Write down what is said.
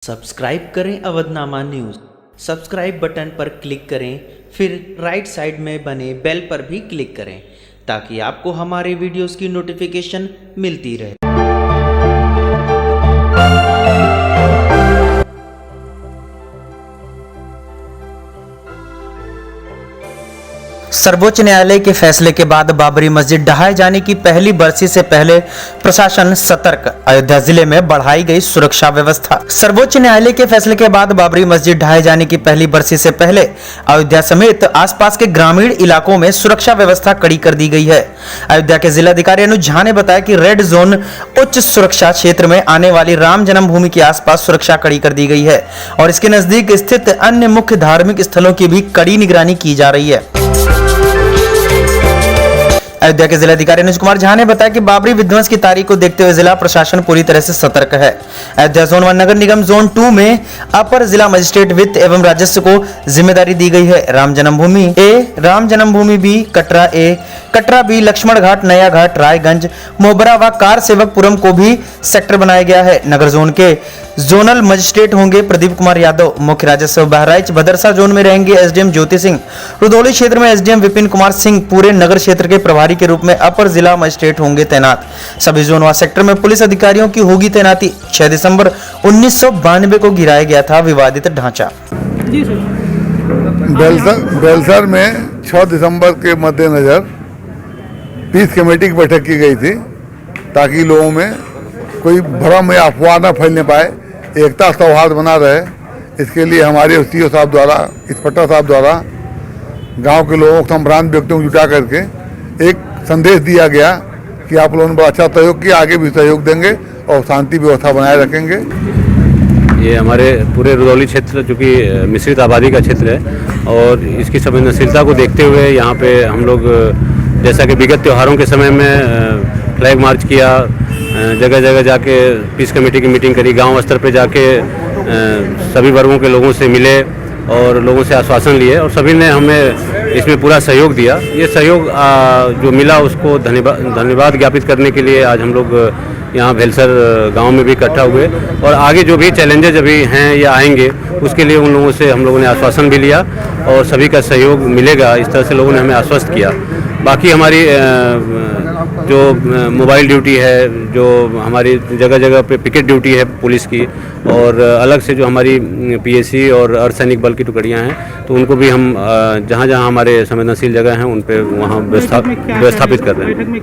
Subscribe करें Avadhnama news. Subscribe button पर click करें, फिर राइट साइड में बने बेल पर भी क्लिक करें ताकि आपको हमारे वीडियोस की नोटिफिकेशन मिलती रहे। सर्वोच्च न्यायालय के फैसले के बाद बाबरी मस्जिद ढहाए जाने की पहली बरसी से पहले प्रशासन सतर्क। अयोध्या जिले में बढ़ाई गई सुरक्षा व्यवस्था। सर्वोच्च न्यायालय के फैसले के बाद बाबरी मस्जिद ढहाए जाने की पहली बरसी से पहले अयोध्या समेत आसपास के ग्रामीण इलाकों में सुरक्षा व्यवस्था कड़ी कर दी गई है। अयोध्या के जिलाधिकारी अनुज झा ने बताया कि रेड जोन उच्च सुरक्षा क्षेत्र में आने वाली राम जन्मभूमि के आसपास सुरक्षा कड़ी कर दी गई है और इसके नजदीक स्थित अन्य मुख्य धार्मिक स्थलों की भी कड़ी निगरानी की जा रही है। अयोध्या के जिलाधिकारी अनुज कुमार झा ने बताया कि बाबरी विध्वंस की तारीख को देखते हुए जिला प्रशासन पूरी तरह से सतर्क है। अयोध्या जोन 1 नगर निगम जोन 2 में अपर जिला मजिस्ट्रेट वित्त एवं राजस्व को जिम्मेदारी दी गई है। राम जन्मभूमि ए, राम जन्मभूमि बी, कटरा ए, कटरा बी, लक्ष्मण घाट, नया घाट, रायगंज, मोबरा व कार सेवकपुरम को भी सेक्टर बनाया गया है। नगर जोन के जोनल मजिस्ट्रेट होंगे प्रदीप कुमार यादव। मुख्य राजस्व बहराइच भदरसा जोन में रहेंगे एसडीएम ज्योति सिंह। रुदौली क्षेत्र में एसडीएम विपिन कुमार सिंह पूरे नगर क्षेत्र के प्रभारी के रूप में अपर जिला मजिस्ट्रेट होंगे तैनात। सभी जोन व सेक्टर में पुलिस अधिकारियों की होगी तैनाती। 6 दिसंबर 1992 को गिराया गया था विवादित ढांचा। बेलसर में 6 दिसंबर के मद्देनजर पीस कमेटी की बैठक की गई थी ताकि लोगों में कोई भ्रम या अफवाह न फैलने पाए, एकता सौहार्द बना रहे। इसके लिए हमारे सीओ साहब द्वारा, इंस्पेक्टर साहब द्वारा गांव के लोगों को, संभ्रांत व्यक्तियों को जुटा करके एक संदेश दिया गया कि आप लोगों ने बड़ा अच्छा सहयोग किया, आगे भी सहयोग देंगे और शांति व्यवस्था बनाए रखेंगे। ये हमारे पूरे रुदौली क्षेत्र जो कि मिश्रित आबादी का क्षेत्र है और इसकी संवेदनशीलता को देखते हुए यहाँ पे हम लोग जैसा कि विगत त्योहारों के समय में फ्लैग मार्च किया, जगह जगह जाके पीस कमेटी की मीटिंग करी, गांव स्तर पे जाके सभी वर्गों के लोगों से मिले और लोगों से आश्वासन लिए और सभी ने हमें इसमें पूरा सहयोग दिया। ये सहयोग जो मिला उसको धन्यवाद ज्ञापित करने के लिए आज हम लोग यहाँ भेलसर गांव में भी इकट्ठा हुए और आगे जो भी चैलेंजेस अभी हैं या आएंगे उसके लिए उन लोगों से हम लोगों ने आश्वासन भी लिया और सभी का सहयोग मिलेगा, इस तरह से लोगों ने हमें आश्वस्त किया। बाकी हमारी जो मोबाइल ड्यूटी है, जो हमारी जगह जगह पे पिकेट ड्यूटी है पुलिस की और अलग से जो हमारी पीएसी और अर्धसैनिक बल की टुकड़ियां हैं, तो उनको भी हम जहां जहां हमारे संवेदनशील जगह हैं उन पे वहां व्यवस्थापित कर रहे हैं।